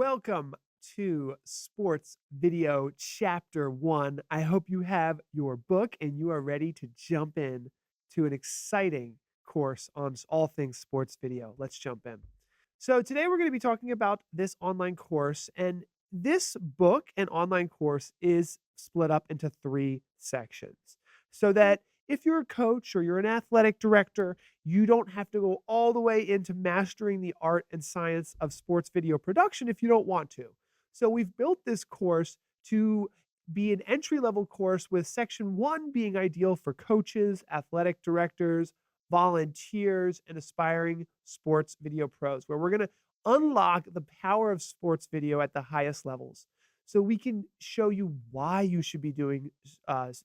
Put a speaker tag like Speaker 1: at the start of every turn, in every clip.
Speaker 1: Welcome to Sports Video Chapter 1. I hope you have your book and you are ready to jump in to an exciting course on all things sports video. Let's jump in. So, today we're going to be talking about this online course, and this book and online course is split up into three sections so that if you're a coach or you're an athletic director, you don't have to go all the way into mastering the art and science of sports video production if you don't want to. So we've built this course to be an entry level course with section 1 being ideal for coaches, athletic directors, volunteers, and aspiring sports video pros, where we're going to unlock the power of sports video at the highest levels. So we can show you why you should be doing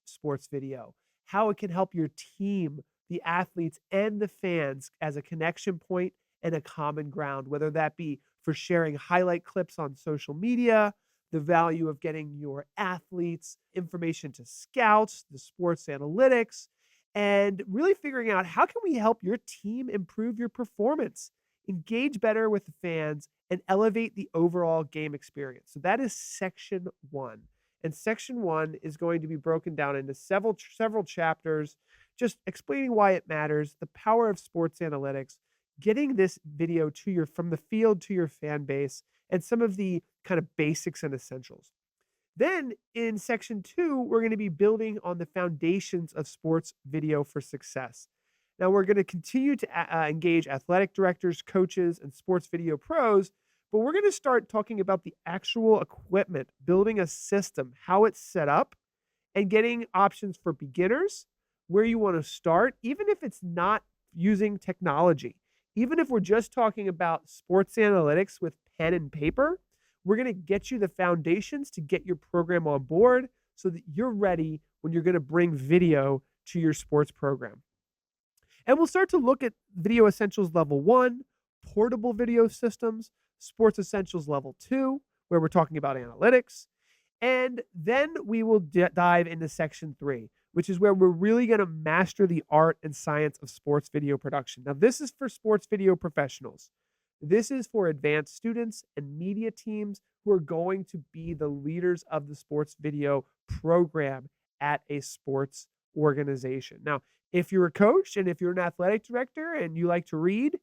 Speaker 1: sports video, how it can help your team, the athletes, and the fans as a connection point and a common ground, whether that be for sharing highlight clips on social media, the value of getting your athletes information to scouts, the sports analytics, and really figuring out how can we help your team improve your performance, engage better with the fans, and elevate the overall game experience. So that is section 1. And section 1 is going to be broken down into several chapters, just explaining why it matters, the power of sports analytics, getting this video to your from the field to your fan base, and some of the kind of basics and essentials. Then in section 2, we're going to be building on the foundations of sports video for success. Now, we're going to continue to engage athletic directors, coaches, and sports video pros, but we're going to start talking about the actual equipment, building a system, how it's set up, and getting options for beginners, where you want to start, even if it's not using technology. Even if we're just talking about sports analytics with pen and paper, we're going to get you the foundations to get your program on board so that you're ready when you're going to bring video to your sports program. And we'll start to look at Video Essentials Level 1, portable video systems, Sports Essentials Level 2, where we're talking about analytics. And then we will dive into Section 3, which is where we're really going to master the art and science of sports video production. Now, this is for sports video professionals. This is for advanced students and media teams who are going to be the leaders of the sports video program at a sports organization. Now, if you're a coach and if you're an athletic director and you like to read,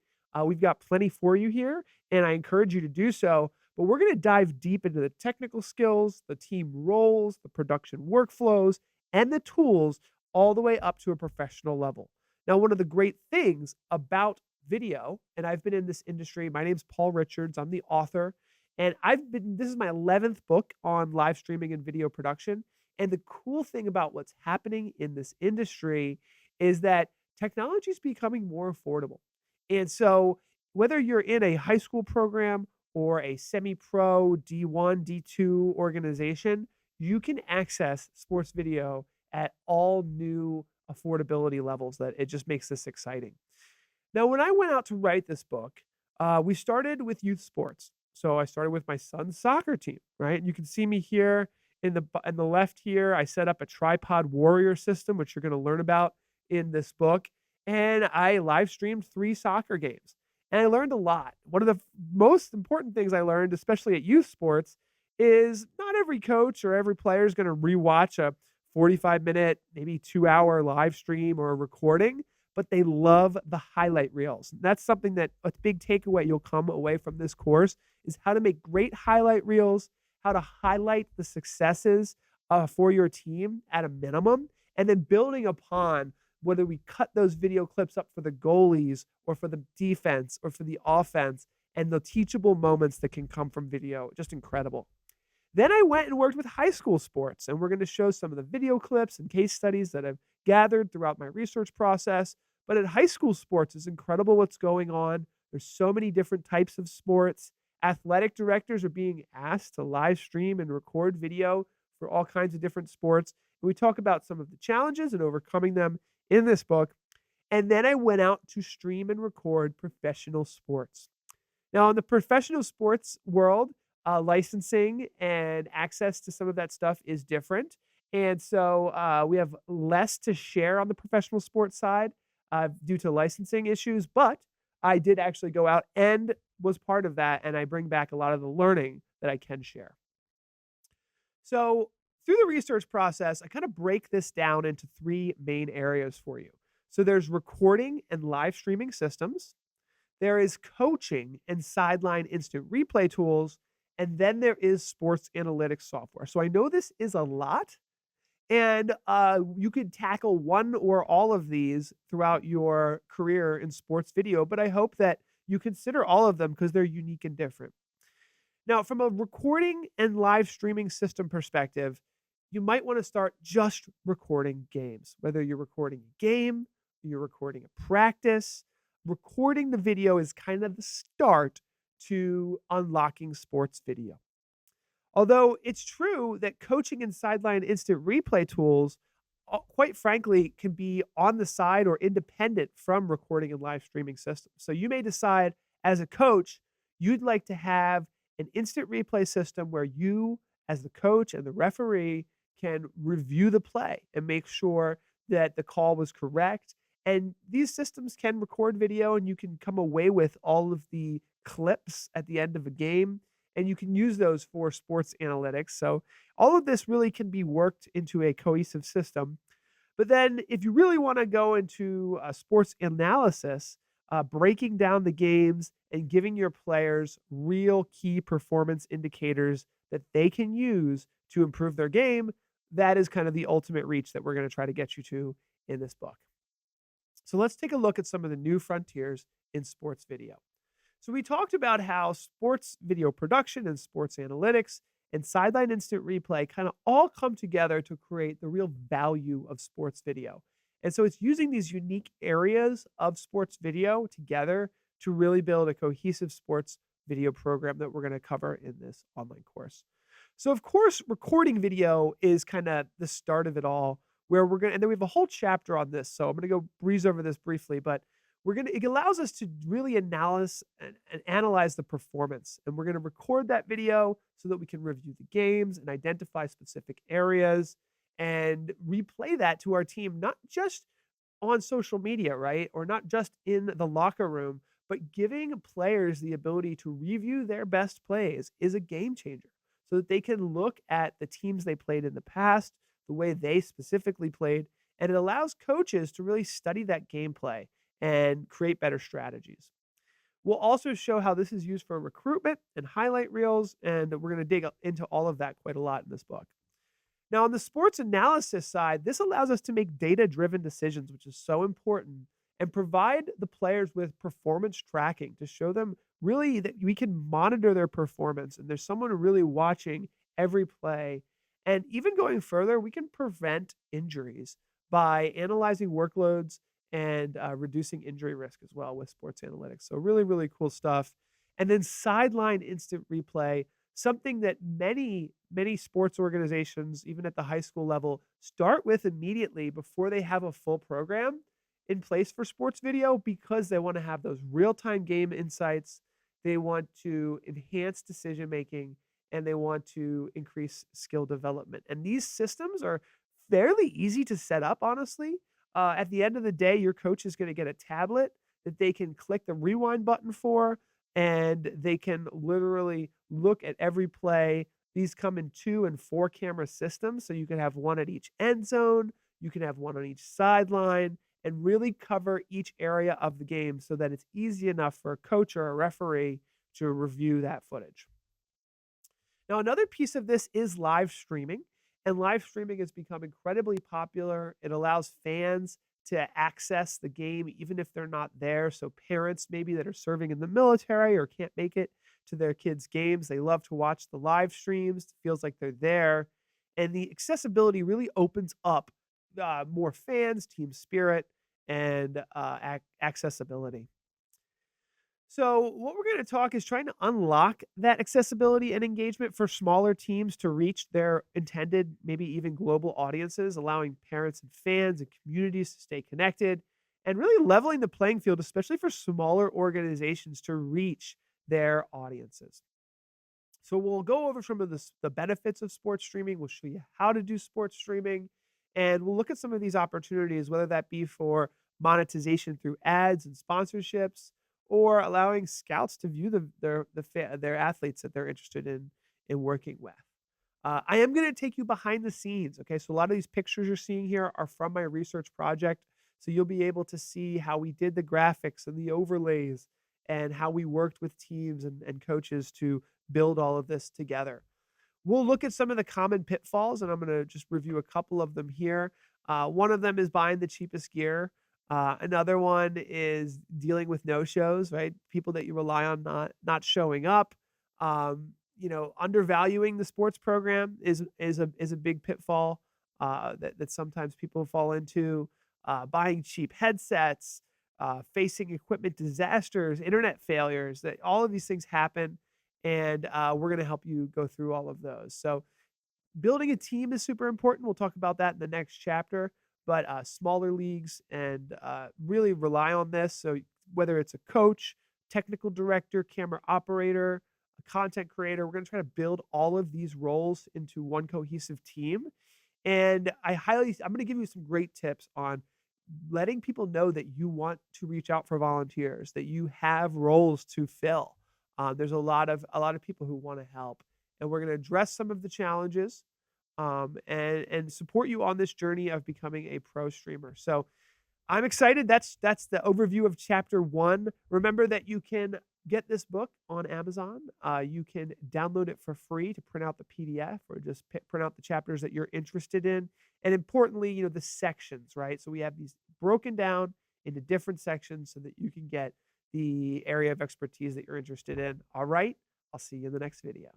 Speaker 1: we've got plenty for you here, and I encourage you to do so. But we're going to dive deep into the technical skills, the team roles, the production workflows, and the tools all the way up to a professional level. Now, one of the great things about video, and I've been in this industry, my name's Paul Richards, I'm the author, and this is my 11th book on live streaming and video production. And the cool thing about what's happening in this industry is that technology is becoming more affordable. And so whether you're in a high school program or a semi-pro D1, D2 organization, you can access sports video at all new affordability levels. That it just makes this exciting. Now, when I went out to write this book, we started with youth sports. So I started with my son's soccer team, right? And you can see me here in the left here. I set up a tripod warrior system, which you're going to learn about in this book. And I live streamed 3 soccer games. And I learned a lot. One of the most important things I learned, especially at youth sports, is not every coach or every player is going to rewatch a 45-minute, maybe 2-hour live stream or a recording, but they love the highlight reels. That's something that a big takeaway you'll come away from this course is how to make great highlight reels, how to highlight the successes for your team at a minimum, and then building upon whether we cut those video clips up for the goalies or for the defense or for the offense, and the teachable moments that can come from video. Just incredible. Then I went and worked with high school sports, and we're going to show some of the video clips and case studies that I've gathered throughout my research process. But at high school sports, it's incredible what's going on. There's so many different types of sports. Athletic directors are being asked to live stream and record video for all kinds of different sports. And we talk about some of the challenges and overcoming them in this book. And then I went out to stream and record professional sports. Now, in the professional sports world, licensing and access to some of that stuff is different. And so we have less to share on the professional sports side due to licensing issues. But I did actually go out and was part of that, and I bring back a lot of the learning that I can share. So, through the research process, I kind of break this down into three main areas for you. So, there's recording and live streaming systems, there is coaching and sideline instant replay tools, and then there is sports analytics software. So, I know this is a lot, and you could tackle one or all of these throughout your career in sports video, but I hope that you consider all of them because they're unique and different. Now, from a recording and live streaming system perspective, you might want to start just recording games, whether you're recording a game, you're recording a practice. Recording the video is kind of the start to unlocking sports video. Although it's true that coaching and sideline instant replay tools, quite frankly, can be on the side or independent from recording and live streaming systems. So you may decide as a coach, you'd like to have an instant replay system where you, as the coach and the referee, can review the play and make sure that the call was correct. And these systems can record video, and you can come away with all of the clips at the end of a game, and you can use those for sports analytics. So all of this really can be worked into a cohesive system. But then if you really want to go into sports analysis, breaking down the games and giving your players real key performance indicators that they can use to improve their game, that is kind of the ultimate reach that we're going to try to get you to in this book. So let's take a look at some of the new frontiers in sports video. So we talked about how sports video production and sports analytics and sideline instant replay kind of all come together to create the real value of sports video. And so it's using these unique areas of sports video together to really build a cohesive sports video program that we're going to cover in this online course. So of course, recording video is kind of the start of it all, where we're going to, and then we have a whole chapter on this. So I'm going to go breeze over this briefly, but it allows us to really analyze and analyze the performance. And we're going to record that video so that we can review the games and identify specific areas and replay that to our team, not just on social media, right? Or not just in the locker room, but giving players the ability to review their best plays is a game changer so that they can look at the teams they played in the past, the way they specifically played, and it allows coaches to really study that gameplay and create better strategies. We'll also show how this is used for recruitment and highlight reels, and we're going to dig into all of that quite a lot in this book. Now, on the sports analysis side, this allows us to make data-driven decisions, which is so important, and provide the players with performance tracking to show them really that we can monitor their performance, and there's someone really watching every play. And even going further, we can prevent injuries by analyzing workloads and reducing injury risk as well with sports analytics. So really, really cool stuff. And then sideline instant replay, something that many, many sports organizations, even at the high school level, start with immediately before they have a full program in place for sports video because they want to have those real-time game insights. They want to enhance decision making, and they want to increase skill development. And these systems are fairly easy to set up, honestly. At the end of the day, your coach is going to get a tablet that they can click the rewind button for, and they can literally look at every play. These come in 2 and 4 camera systems, so you can have one at each end zone, you can have one on each sideline, and really cover each area of the game so that it's easy enough for a coach or a referee to review that footage. Now, another piece of this is live streaming, and live streaming has become incredibly popular. It allows fans to access the game even if they're not there. So parents maybe that are serving in the military or can't make it to their kids' games, they love to watch the live streams. It feels like they're there. And the accessibility really opens up more fans, team spirit, and accessibility. So what we're going to talk is trying to unlock that accessibility and engagement for smaller teams to reach their intended, maybe even global audiences, allowing parents and fans and communities to stay connected, and really leveling the playing field, especially for smaller organizations to reach their audiences. So we'll go over some of the benefits of sports streaming. We'll show you how to do sports streaming, and we'll look at some of these opportunities, whether that be for monetization through ads and sponsorships, or allowing scouts to view their athletes that they're interested in working with. I am going to take you behind the scenes. Okay, so a lot of these pictures you're seeing here are from my research project. So you'll be able to see how we did the graphics and the overlays and how we worked with teams and coaches to build all of this together. We'll look at some of the common pitfalls, and I'm going to just review a couple of them here. One of them is buying the cheapest gear. Another one is dealing with no-shows, right? People that you rely on not showing up. Undervaluing the sports program is a big pitfall that sometimes people fall into. Buying cheap headsets, facing equipment disasters, internet failures. That all of these things happen, and we're going to help you go through all of those. So building a team is super important. We'll talk about that in the next chapter. But smaller leagues and really rely on this. So whether it's a coach, technical director, camera operator, a content creator, we're going to try to build all of these roles into one cohesive team. And I'm going to give you some great tips on letting people know that you want to reach out for volunteers, that you have roles to fill. There's a lot of people who want to help, and we're going to address some of the challenges and support you on this journey of becoming a pro streamer. So I'm excited. That's the overview of chapter 1. Remember that you can get this book on Amazon. You can download it for free to print out the PDF or just print out the chapters that you're interested in. And importantly, the sections, right? So we have these broken down into different sections so that you can get the area of expertise that you're interested in. All right. I'll see you in the next video.